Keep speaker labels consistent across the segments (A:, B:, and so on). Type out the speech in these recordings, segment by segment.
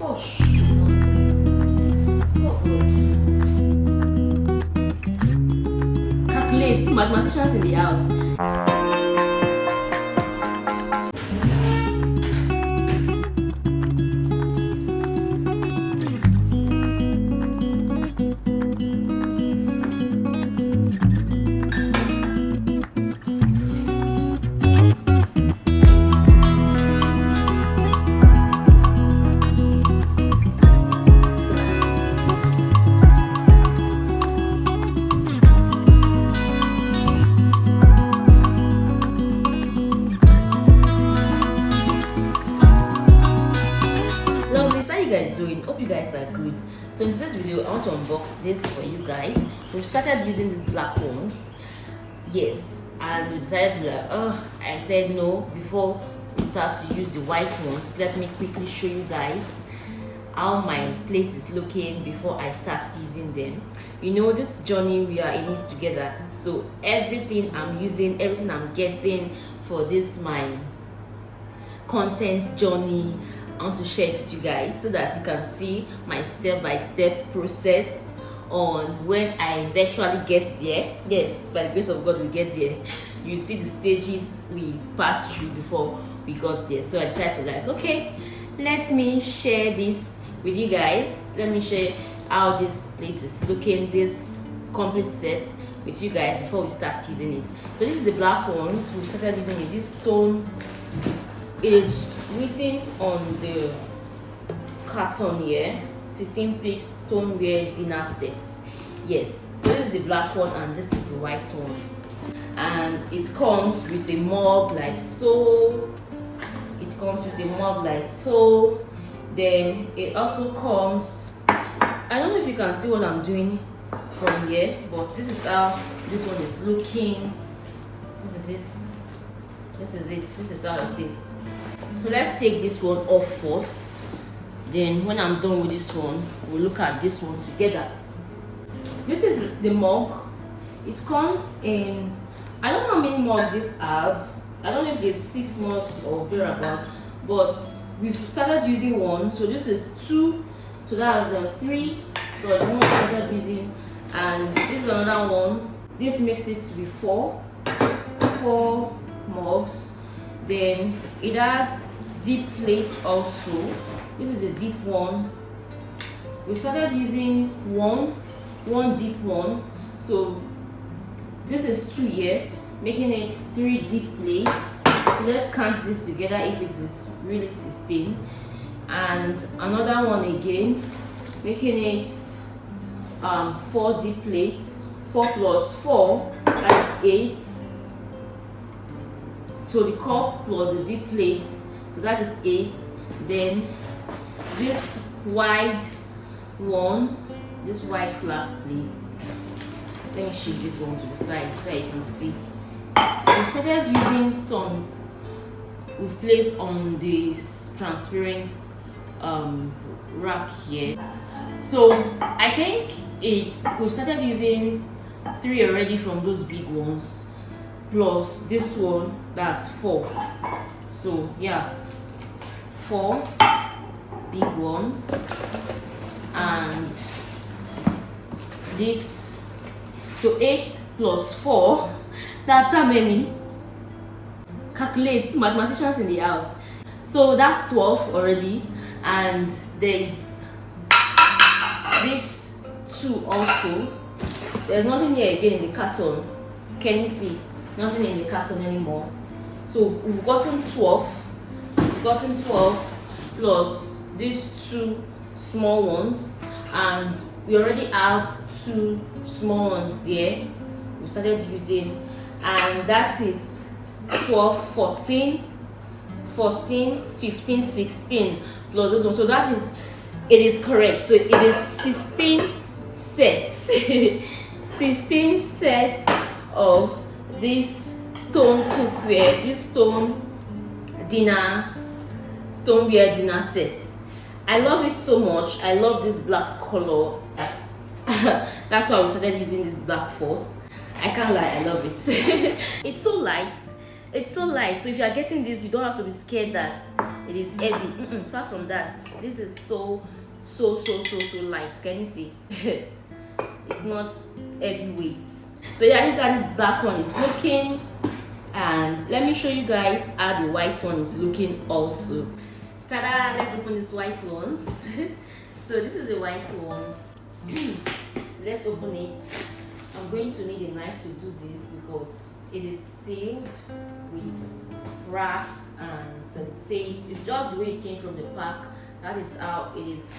A: Oh, oh God. Calculate. Mathematicians in the house. Guys doing? Hope you guys are good. So in today's video I want to unbox this for you guys. We started using these black ones, yes, and we decided to I said no, before we start to use the white ones, let me quickly show you guys how my plate is looking before I start using them. You know, this journey, we are in it together, so everything I'm using, everything I'm getting for this my content journey, I want to share it with you guys so that you can see my step-by-step process on when I eventually get there. Yes, by the grace of God, we get there. You see the stages we passed through before we got there. So I decided to okay, let me share this with you guys. Let me share how this plate is looking, this complete set with you guys before we start using it. So this is the black ones. We started using it. This stone is written on the carton here, 16-piece stoneware dinner sets. Yes, this is the black one and this is the white one, and it comes with a mug like so. Then it also comes, I don't know if you can see what I'm doing from here, but this is how this one is looking. This is how it is. So let's take this one off first, then when I'm done with this one, we'll look at this one together. This is the mug. It comes in, I don't know how many mugs this have. I don't know if there's 6 mugs or thereabout, but we've started using one, so this is 2, so that's 3, but one we started using, and this is another one. This makes it to be 4 mugs. Then it has deep plates also. This is a deep one. We started using one deep one, so this is 2 here, making it 3 deep plates. So let's count this together if it is really 16, and another one again, making it 4 deep plates. 4 plus 4, that is 8. So the cup plus the deep plates, so that is 8. Then this wide one, this wide flat plates. Let me shift this one to the side so you can see. We started using some we've placed on this transparent rack here. So I think we started using 3 already from those big ones, plus this one, that's 4. So yeah, 4 big one, and this, so 8 plus 4, that's how many? Calculate, mathematicians in the house. So that's 12 already, and there's this 2 also. There's nothing here again in the carton. Can you see? Nothing in the carton anymore. So we've gotten 12. We've gotten 12 plus these 2 small ones, and we already have 2 small ones there we started using, and that is 12, 14, 15, 16 plus this one. So that is, it is correct. So it is 16 sets 16 sets of this stone cookware, this stoneware dinner sets. I love it so much. I love this black color. That's why we started using this black first. I can't lie, I love it. It's so light. So if you are getting this, you don't have to be scared that it is heavy. Far from that, this is so light. Can you see? It's not heavyweight. So yeah, this is how this black one is looking, and let me show you guys how the white one is looking also. Ta-da! Let's open these white ones. So this is the white ones. Let's open it. I'm going to need a knife to do this because it is sealed with brass, and so it's just the way it came from the pack. That is how it is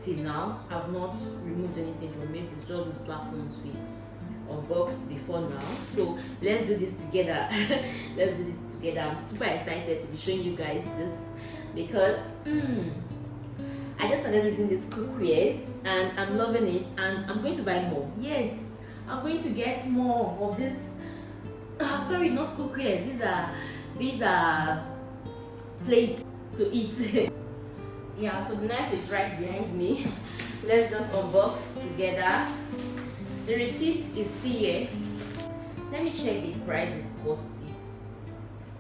A: till now. I've not removed anything from it. It's just these black ones we unboxed before now. So let's do this together. Let's do this together. I'm super excited to be showing you guys this because I just started using this cookwares and I'm loving it, and I'm going to buy more. Yes, I'm going to get more of this. Sorry, not cookwares. These are plates to eat. Yeah, so the knife is right behind me. Let's just unbox together. The receipt is still here. Let me check the price we got this.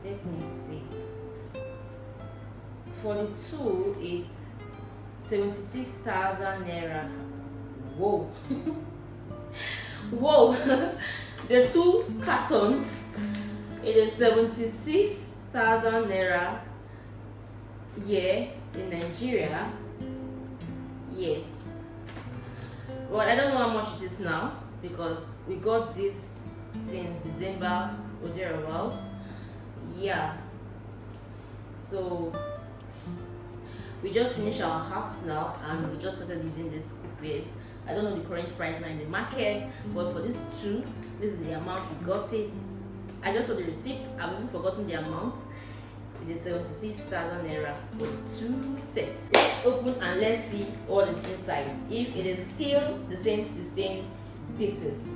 A: Let me see. For the two, it's 76,000 naira. Whoa. Whoa. The two cartons, it is 76,000 naira. Yeah, in Nigeria. Yes. But I don't know how much it is now because we got this since December or thereabouts. Yeah. So we just finished our house now and we just started using this cookwares. I don't know the current price now in the market, but for these two, this is the amount we got it. I just saw the receipt. I've even forgotten the amount. It is 76,000 naira for two sets. Let's open and let's see what is inside. If it is still the same 16 pieces.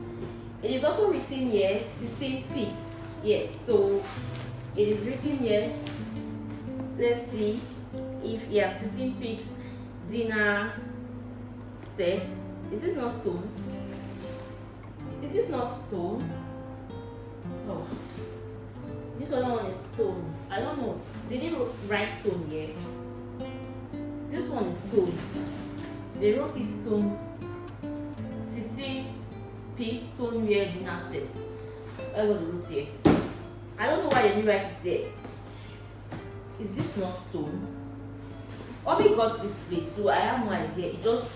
A: It is also written here 16 pieces. Yes, so it is written here. Let's see if 16 piece dinner set. Is this not stone? Is this not stone? Oh, this other one is stone. I don't know. They didn't write stone yet. This one is stone. They wrote it stone. 16 piece stoneware dinner set. I got the root here. I don't know why they didn't write it here. Is this not stone? Obi got this plate, so I have no idea. He just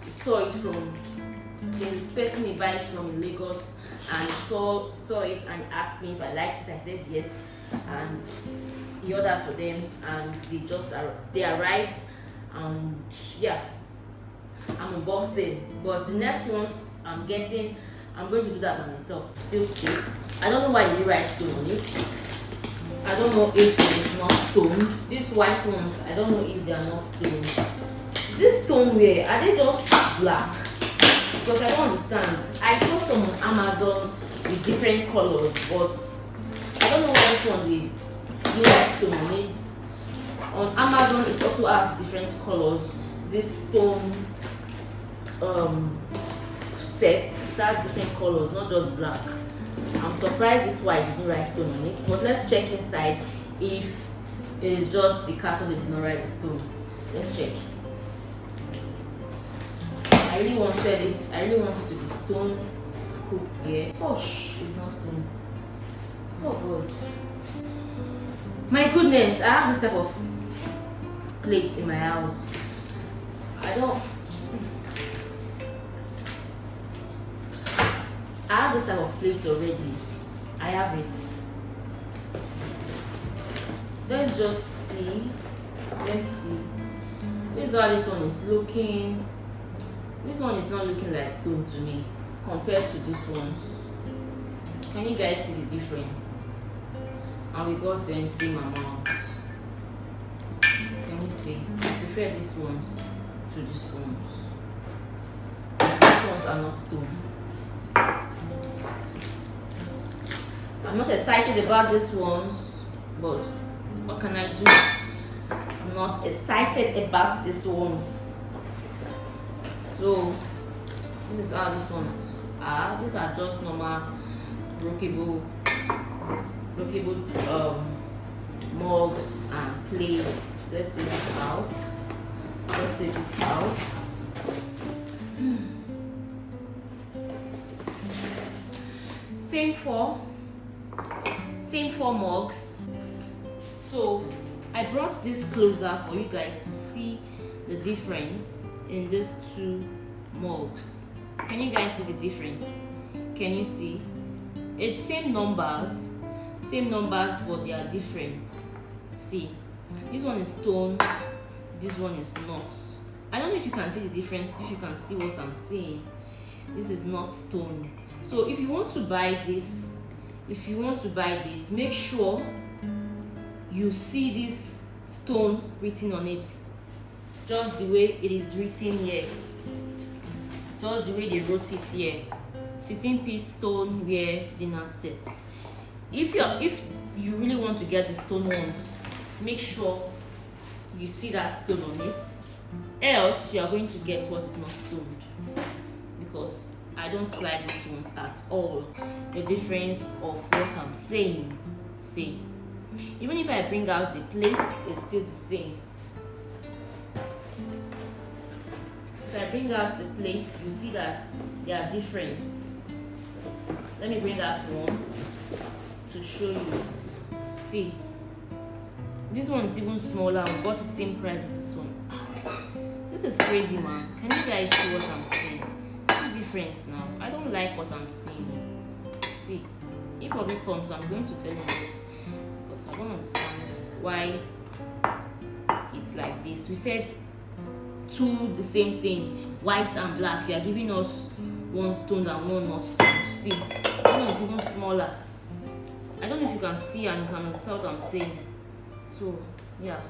A: saw it from the person he buys from in Lagos and saw it and asked me if I liked it. I said yes, and he ordered for them and they arrived, and yeah, I'm unboxing. But the next ones I'm getting, I'm going to do that by myself. Still cheap. I don't know why they write stone on it. I don't know if it is not stone. These white ones, I don't know if they are not stone. This stoneware, are they just black? Because I don't understand. I saw some on Amazon with different colors, but I don't know which one they write stone on it. On Amazon, it also has different colors. This stone set has different colors, not just black. I'm surprised this white didn't write stone on it, but let's check inside if it is just the carton that did not write the stone. Let's check. I really wanted it to be stone cooked here. Oh it's not stone. Oh god. My goodness, I have this type of plates in my house. I have this type of plates already. I have it. Let's just see. Let's see. This is how this one is looking. This one is not looking like stone to me compared to these ones. Can you guys see the difference? And we got the same amount. Can you see? I prefer these ones to these ones. These ones are not stone. I'm not excited about these ones, but what can I do? I'm not excited about these ones. So this is how these ones are. These are just normal rockable mugs and plates. Let's take this out. Let's take this out. Same four mugs. So I brought this closer for you guys to see the difference in these two mugs. Can you guys see the difference? Can you see? It's same numbers, but they are different. See, this one is stone, this one is not. I don't know if you can see the difference, if you can see what I'm saying. This is not stone. So if you want to buy this, make sure you see this stone written on it, just the way it is written here, just the way they wrote it here. 16-piece stoneware dinner set. If you really want to get the stone ones, make sure you see that stone on it, else you are going to get what is not stoned, because I don't like this ones at all. The difference of what I'm saying. See, even if I bring out the plates, it's still the same. If I bring out the plates, you see that they are different. Let me bring out one to show you. See, this one is even smaller. We got the same price with this one. This is crazy, man. Can you guys see what I'm saying? See the difference now. I don't like what I'm saying. See, if Obi comes, I'm going to tell him this, because I don't understand why it's like this. We said two the same thing, white and black. You are giving us one stone and one not stone. See, this one is even smaller. I don't know if you can see and you can understand what I'm saying. So yeah,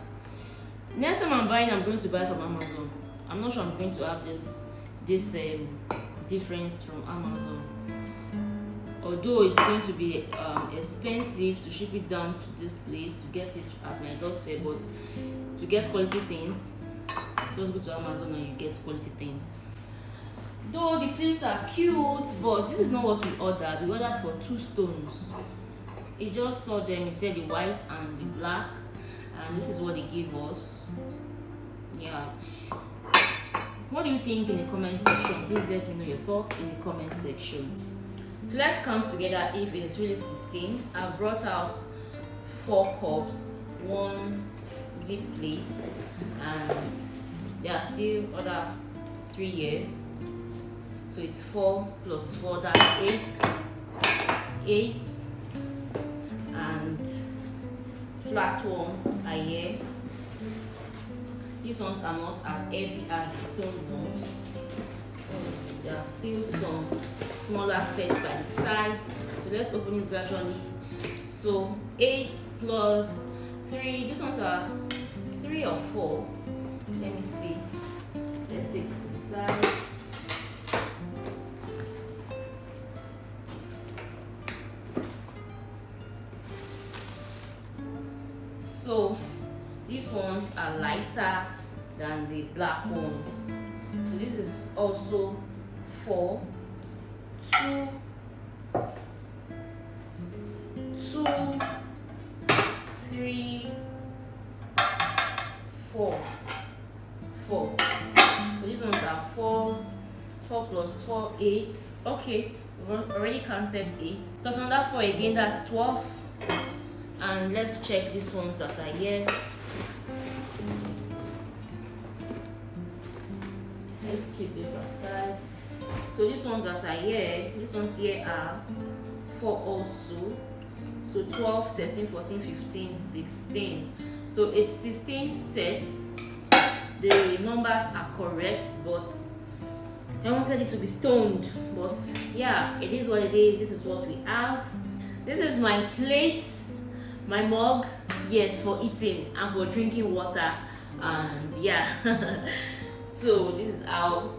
A: next time I'm buying, I'm going to buy from Amazon. I'm not sure I'm going to have this difference from Amazon, although it's going to be expensive to ship it down to this place to get it at my doorstep. But to get quality things, just go to Amazon and you get quality things. Though the plates are cute, but this is not what we ordered. We ordered for 2 stones. He just saw them. He said the white and the black, and this is what they gave us. Yeah, what do you think in the comment section? Please let me know your thoughts in the comment section. So let's count together if it's really 16. I've brought out 4 cups, 1 deep plate, and there are still other 3 here. So it's 4 plus 4, that's 8. And flat ones are here. These ones are not as heavy as the stone ones. There are still some smaller sets by the side. So let's open it gradually. So 8 plus 3. These ones are 3 or 4. Let me see. Let's take this to the side. So these ones are lighter than the black ones. So this is also 4, 2, 3, 4. So these ones are 4 plus 4, 8. Okay, we've already counted 8. Plus another 4 again, that's 12. And let's check these ones that are here. Let's keep this aside. So these ones that are here, these ones here are 4 also. So 12, 13, 14, 15, 16. So it's 16 sets. The numbers are correct, but I wanted it to be stoned. But yeah, it is what it is. This is what we have. This is my plate, my mug, yes, for eating and for drinking water. And yeah, so this is how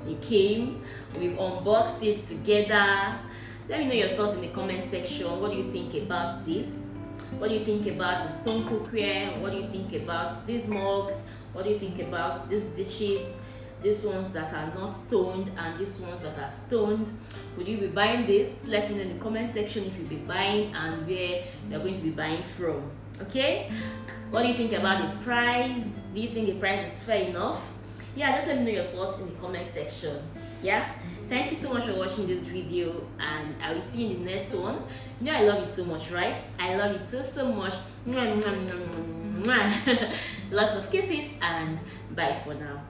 A: it came. We've unboxed it together. Let me know your thoughts in the comment section. What do you think about this? What do you think about the stone cookware? What do you think about these mugs? What do you think about these dishes? These ones that are not stoned and these ones that are stoned. Would you be buying this? Let me know in the comment section if you'll be buying and where you're going to be buying from. Okay, what do you think about the price? Do you think the price is fair enough? Yeah, just let me know your thoughts in the comment section. Yeah, thank you so much for watching this video, and I will see you in the next one. You know I love you so much, right? I love you so much. Lots of kisses, and bye for now.